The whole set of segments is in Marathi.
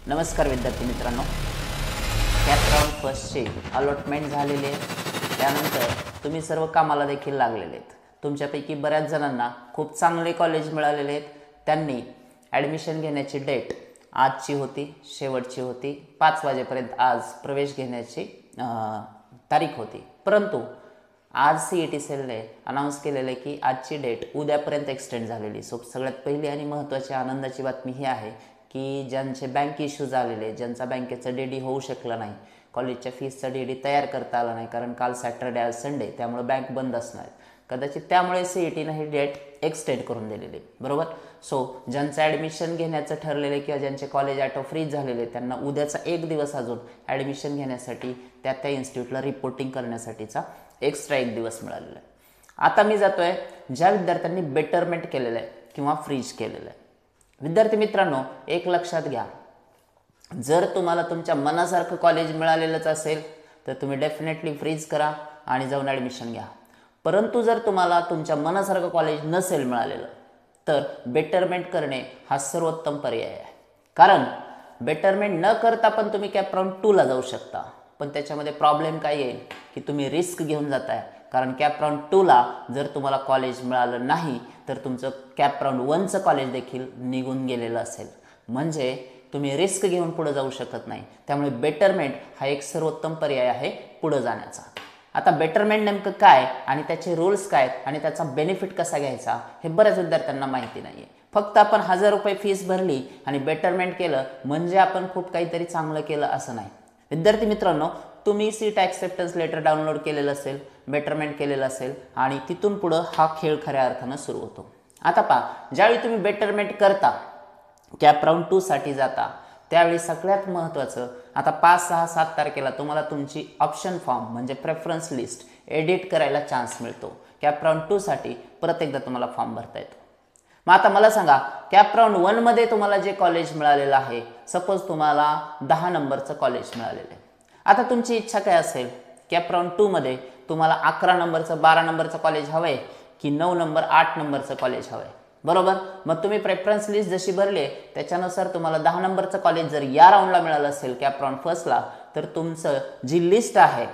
नमस्कार विद्यार्थी मित्रांनो, कॅप राऊंड फर्स्टचे अलॉटमेंट झालेले आहे। त्यानंतर तुम्ही सर्व कामाला देखील लागलेले आहेत। तुमच्यापैकी बऱ्याच जणांना खूप चांगले कॉलेज मिळालेले आहेत। त्यांनी ॲडमिशन घेण्याची डेट आजची होती, शेवटची होती। 5 वाजेपर्यंत आज प्रवेश घेण्याची तारीख होती, परंतु आज CET सेलने अनाउन्स केलेलं आहे की आजची डेट उद्यापर्यंत एक्सटेंड झालेली। सो सगळ्यात पहिली आणि महत्त्वाची आनंदाची बातमी ही आहे की ज्यांचे बँक इश्यूज आलेले, ज्यांचा बँकेचं DD होऊ शकलं नाही, कॉलेजच्या फीसचा DD तयार करता आला नाही कारण काल सॅटर्डे आज संडे, त्यामुळे बँक बंद असणार, कदाचित त्यामुळे CETने ही डेट एक्सटेंड करून दिलेली, बरोबर। सो ज्यांचं ॲडमिशन घेण्याचं ठरलेलं किंवा ज्यांचे कॉलेज ॲटो फ्रीज झालेले त्यांना उद्याचा 1 दिवस अजून ॲडमिशन घेण्यासाठी त्या इन्स्टिट्यूटला रिपोर्टिंग करण्यासाठीचा एक्स्ट्रा 1 दिवस मिळालेला आहे। आता मी जातोय ज्या विद्यार्थ्यांनी बेटरमेंट केलेलं आहे किंवा फ्रीज केलेलं आहे। विद्यार्थी मित्रांनो, एक लक्षात घ्या, जर तुम्हाला तुमच्या मनासारखं कॉलेज मिळालेलंच असेल तर तुम्ही डेफिनेटली फ्रीज करा आणि जाऊन ॲडमिशन घ्या। परंतु जर तुम्हाला तुमच्या मनासारखं कॉलेज नसेल मिळालेलं तर बेटरमेंट करणे हा सर्वोत्तम पर्याय आहे। कारण बेटरमेंट न करता पण तुम्ही कॅप राऊंड 2 ला जाऊ शकता, पण त्याच्यामध्ये प्रॉब्लेम काय येईल की तुम्ही रिस्क घेऊन जाताय। कारण कॅप राऊंड 2 ला जर तुम्हाला कॉलेज मिळालं नाही तर तुमचं कॅप राऊंड 1चं कॉलेज देखील निघून गेलेलं असेल, म्हणजे तुम्ही रिस्क घेऊन पुढे जाऊ शकत नाही। त्यामुळे बेटरमेंट हा एक सर्वोत्तम पर्याय आहे पुढे जाण्याचा। आता बेटरमेंट नेमकं काय आणि त्याचे रूल्स काय आणि त्याचा बेनिफिट कसा घ्यायचा हे बऱ्याच विद्यार्थ्यांना माहिती नाही आहे। फक्त आपण 1000 रुपये फीस भरली आणि बेटरमेंट केलं म्हणजे आपण खूप काहीतरी चांगलं केलं असं नाही। विद्यार्थी मित्रांनो, तुम्ही सीट ॲक्सेप्टन्स लेटर डाउनलोड केलेलं असेल, बेटरमेंट केलेलं असेल आणि तिथून पुढं हा खेळ खऱ्या अर्थानं सुरू होतो। आता पहा, ज्यावेळी तुम्ही बेटरमेंट करता, कॅप राऊंड 2 साठी जाता, त्यावेळी सगळ्यात महत्त्वाचं, आता 5, 6, 7 तारखेला तुम्हाला तुमची ऑप्शन फॉर्म म्हणजे प्रेफरन्स लिस्ट एडिट करायला चान्स मिळतो। कॅप राऊंड 2 साठी परत एकदा तुम्हाला फॉर्म भरता येतो। मग आता मला सांगा, कॅप राऊंड 1 मध्ये तुम्हाला जे कॉलेज मिळालेलं आहे, सपोज तुम्हाला 10 नंबरचं कॉलेज मिळालेलं आहे। आता तुमची इच्छा काय असेल, कॅप राऊंड 2 मध्ये तुम्हाला 11 नंबरचं 12 नंबरचं कॉलेज हवंय की 9 नंबर 8 नंबरचं कॉलेज हवंय, बरोबर। मग तुम्ही प्रेफरन्स लिस्ट जशी भरली त्याच्यानुसार तुम्हाला 10 नंबरचं कॉलेज जर या राऊंडला मिळालं असेल कॅप राऊंड फर्स्टला, तर तुमचं जी लिस्ट आहे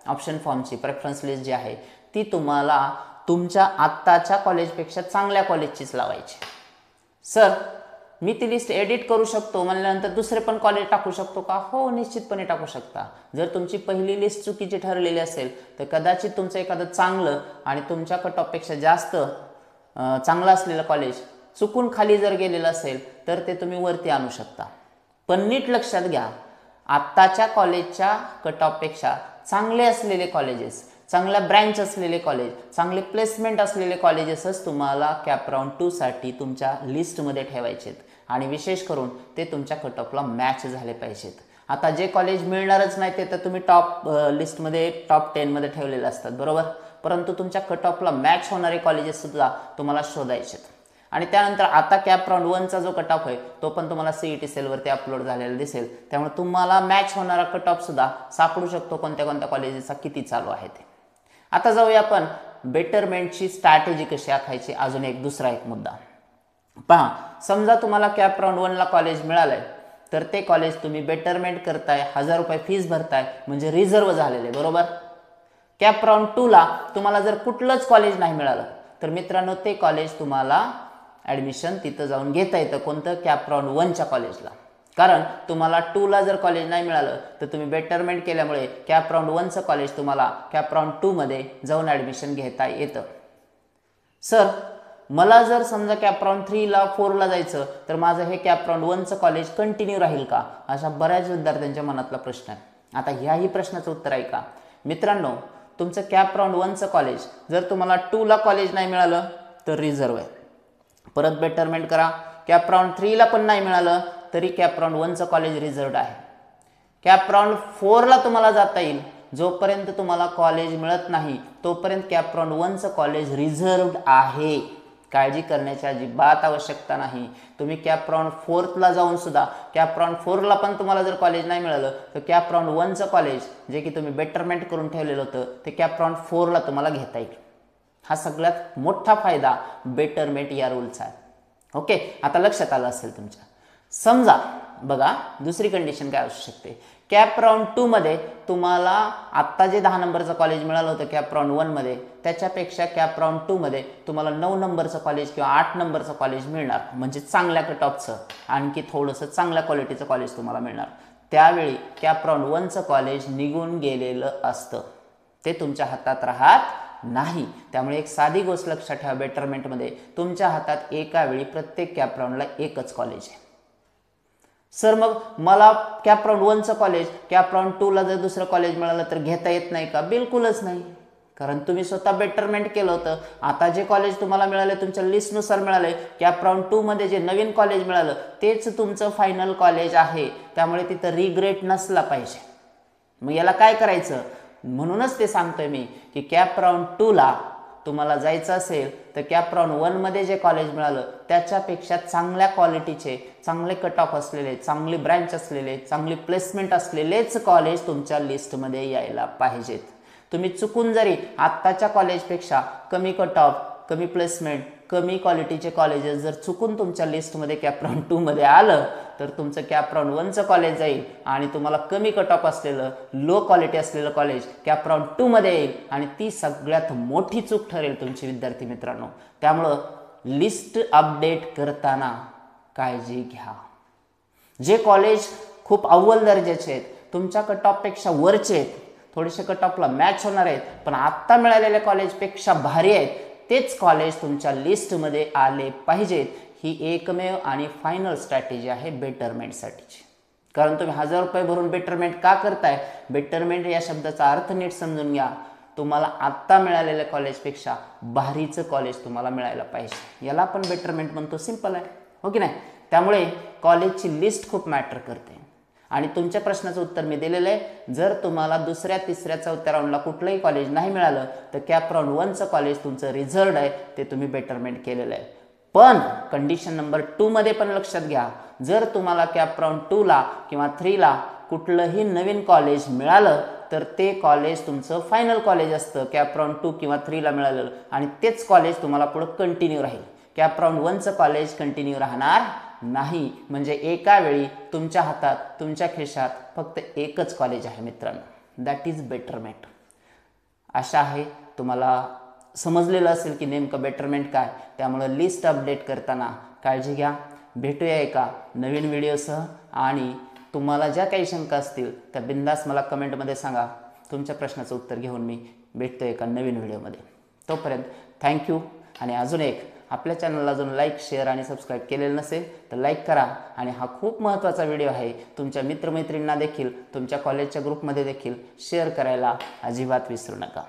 ऑप्शन फॉर्मची, प्रेफरन्स लिस्ट जी आहे ती तुम्हाला तुमच्या आत्ताच्या कॉलेजपेक्षा चांगल्या कॉलेजचीच लावायची। सर, मी ती लिस्ट एडिट करू शकतो म्हणल्यानंतर दुसरे पण कॉलेज टाकू शकतो का? हो, निश्चितपणे टाकू शकता। जर तुमची पहिली लिस्ट चुकीची ठरलेली असेल तर कदाचित तुमचं एखादं चांगलं आणि तुमच्या कट ऑफपेक्षा जास्त चांगलं असलेलं कॉलेज चुकून खाली जर गेलेलं असेल तर ते तुम्ही वरती आणू शकता। पण नीट लक्षात घ्या, आत्ताच्या कॉलेजच्या कट ऑफपेक्षा चांगले असलेले कॉलेजेस, चांगल्या ब्रँच असलेले कॉलेज, चांगले प्लेसमेंट असलेले कॉलेजेसच तुम्हाला कॅप राऊंड 2 साठी तुमच्या लिस्टमध्ये ठेवायचेत आणि विशेष करून ते तुमच्या कट ऑफला मॅच झाले पाहिजेत। आता जे कॉलेज मिळणारच नाही ते तर तुम्ही टॉप लिस्टमध्ये, टॉप 10 मध्ये ठेवलेले असतात, बरोबर। परंतु तुमच्या कट ऑफला मॅच होणारे कॉलेजेस सुद्धा तुम्हाला शोधायचेत। आणि त्यानंतर आता कॅप राऊंड 1चा जो कट ऑफ आहे तो पण तुम्हाला CET सेलवरती अपलोड झालेला दिसेल, त्यामुळे तुम्हाला मॅच होणारा कट ऑफ सुद्धा सापडू शकतो कोणत्या कोणत्या कॉलेजेसचा किती चालू आहे ते। आता जाऊया आपण बेटरमेंटची स्ट्रॅटेजी कशी आखायची, अजून दुसरा एक मुद्दा पहा। समजा तुम्हाला कॅप राऊंड 1ला कॉलेज मिळालंय तर ते कॉलेज तुम्ही बेटरमेंट करताय, 1000 रुपये फीस भरताय म्हणजे रिझर्व झालेले, बरोबर। कॅप राऊंड 2 ला तुम्हाला जर कुठलंच कॉलेज नाही मिळालं तर मित्रांनो ते कॉलेज तुम्हाला ॲडमिशन तिथं जाऊन घेता येतं, कोणतं? कॅप राऊंड 1च्या कॉलेजला। कारण तुम्हाला 2 ला जर कॉलेज नाही मिळालं तर तुम्ही बेटरमेंट केल्यामुळे कॅप राऊंड 1चं कॉलेज तुम्हाला कॅप राऊंड 2 मध्ये जाऊन ॲडमिशन घेता येतं। सर, मला जर समजा कॅप राऊंड 3 ला 4 ला जायचं तर माझं हे कॅप राऊंड 1चं कॉलेज कंटिन्यू राहील का? अशा बऱ्याच विद्यार्थ्यांच्या मनातला प्रश्न आहे। आता ह्याही प्रश्नाचं उत्तर आहे का मित्रांनो, तुमचं कॅप राऊंड 1चं कॉलेज जर तुम्हाला 2 ला कॉलेज नाही मिळालं तर रिझर्व आहे, परत बेटरमेंट करा। कॅप राऊंड 3 ला पण नाही मिळालं तरी कॅप राऊंड 1चं कॉलेज रिझर्वड आहे। कॅप राऊंड 4 ला तुम्हाला जाता येईल, जोपर्यंत तुम्हाला कॉलेज मिळत नाही तोपर्यंत कॅप राऊंड 1चं कॉलेज रिझर्वड आहे, काळजी करण्याची अजिबात आवश्यकता नाही। तुम्ही कॅप राऊंड 4 ला जाऊन सुद्धा कॅप राऊंड 4 ला पण तुम्हाला जर कॉलेज नाही मिळालं तर कॅप राऊंड 1चं कॉलेज जे की तुम्ही बेटरमेंट करून ठेवलेलं होतं ते कॅप राऊंड 4 ला तुम्हाला घेता येईल। हा सगळ्यात मोठा फायदा बेटरमेंट या रूलचा आहे। ओके, आता लक्षात आलं असेल तुमच्या। समजा बघा दुसरी कंडिशन काय असू शकते, कॅप राऊंड 2 मध्ये तुम्हाला आत्ता जे 10 नंबरचं कॉलेज मिळालं होतं कॅप राऊंड 1 मध्ये, त्याच्यापेक्षा कॅप राऊंड 2 मध्ये तुम्हाला 9 नंबरचं कॉलेज किंवा 8 नंबरचं कॉलेज मिळणार, म्हणजे चांगल्या कट ऑफचं आणखी थोडंसं चांगल्या क्वालिटीचं कॉलेज तुम्हाला मिळणार. त्यावेळी कॅप राऊंड 1चं कॉलेज निघून गेलेलं असतं, ते तुमच्या हातात राहत नाही. त्यामुळे एक साधी गोष्ट लक्षात ठेवा, बेटरमेंटमध्ये तुमच्या हातात एका वेळी प्रत्येक कॅप राऊंडला एकच कॉलेज आहे. सर मग मला कॅप राऊंड 1चं कॉलेज कॅप राऊंड 2ला जर दुसरं कॉलेज मिळालं तर घेता येत नाही का? बिलकुलच नाही, कारण तुम्ही स्वतः बेटरमेंट केलं होतं. आता जे कॉलेज तुम्हाला मिळाले तुमच्या लिस्टनुसार मिळाले, कॅप राऊंड 2 मध्ये जे नवीन कॉलेज मिळालं तेच तुमचं फायनल कॉलेज आहे, त्यामुळे तिथं रिग्रेट नसला पाहिजे. मग याला काय करायचं, म्हणूनच ते सांगतोय मी की कॅप राऊंड 2ला तुम्हाला जायचं असेल तर कॅप राऊंड 1 मध्ये जे कॉलेज मिळालं त्याच्यापेक्षा चांगल्या क्वालिटीचे, चांगले कट ऑफ असलेले, चांगली ब्रँच असलेले, चांगली प्लेसमेंट असलेलेच कॉलेज तुमच्या लिस्टमध्ये यायला पाहिजेत. तुम्ही चुकून जरी आत्ताच्या कॉलेजपेक्षा कमी कट ऑफ, कमी प्लेसमेंट, कमी क्वालिटीचे कॉलेजेस जर चुकून तुमच्या लिस्टमध्ये कॅप राऊंड 2 मध्ये आलं तर तुमचं कॅप राऊंड 1चं कॉलेज जाईल आणि तुम्हाला कमी कट ऑफ असलेलं, लो क्वालिटी असलेलं कॉलेज कॅप राऊंड 2 मध्ये येईल आणि ती सगळ्यात मोठी चूक ठरेल तुमची विद्यार्थी मित्रांनो. त्यामुळं लिस्ट अपडेट करताना काळजी घ्या. जे कॉलेज खूप अव्वल दर्जाचे आहेत, तुमच्या कट ऑफपेक्षा वरचे आहेत, थोडेसे कट ऑफला मॅच होणार आहेत, पण आत्ता मिळालेल्या कॉलेजपेक्षा भारी आहेत, तेच कॉलेज तुमच्या लिस्टमध्ये आले पाहिजेत. ही एकमेव आणि फायनल स्ट्रॅटेजी आहे बेटरमेंटसाठीची. कारण तुम्ही 1000 रुपये भरून बेटरमेंट का करताय? बेटरमेंट या शब्दाचा अर्थ नीट समजून घ्या. तुम्हाला आत्ता मिळालेल्या कॉलेजपेक्षा भारीचं कॉलेज तुम्हाला मिळायला पाहिजे, याला आपण बेटरमेंट म्हणतो. सिंपल आहे, हो की नाही? त्यामुळे कॉलेजची लिस्ट खूप मॅटर करते. आणि तुमच्या प्रश्नाचं उत्तर मी दिलेलं आहे. जर तुम्हाला दुसऱ्या, तिसऱ्या, चौथ्या राऊंडला कुठलंही कॉलेज नाही मिळालं तर कॅप राऊंड 1चं कॉलेज तुमचं रिझर्व्ड आहे, ते तुम्ही बेटरमेंट केलेलं आहे. पण कंडिशन नंबर 2 मध्ये पण लक्षात घ्या, जर तुम्हाला कॅप राऊंड 2ला किंवा 3ला कुठलंही नवीन कॉलेज मिळालं तर ते कॉलेज तुमचं फायनल कॉलेज असतं, कॅप राऊंड 2 किंवा 3ला मिळालेलं, आणि तेच कॉलेज तुम्हाला पुढे कंटिन्यू राहील. कॅप राऊंड 1चं कॉलेज कंटिन्यू राहणार नाही. म्हणजे एका वेळी तुमच्या हातात, तुमच्या खिशात फक्त एकच कॉलेज आहे मित्रांनो, दॅट इज बेटरमेंट. आशा आहे तुम्हाला समजलेलं असेल की नेमकं बेटरमेंट काय. त्यामुळे लिस्ट अपडेट करताना काळजी घ्या. भेटूया एका नवीन व्हिडिओसह, आणि तुम्हाला ज्या काही शंका असतील त्या बिंदास मला कमेंटमध्ये सांगा. तुमच्या प्रश्नाचं उत्तर घेऊन मी भेटतो एका नवीन व्हिडिओमध्ये. तोपर्यंत थँक्यू. आणि अजून एक, आपल्या चॅनलला अजून लाईक, शेअर आणि सबस्क्राईब केलेलं नसेल तर लाईक करा. आणि हा खूप महत्त्वाचा व्हिडिओ आहे, तुमच्या मित्रमैत्रिणींना देखील, तुमच्या कॉलेजच्या ग्रुपमध्ये देखील शेअर करायला अजिबात विसरू नका.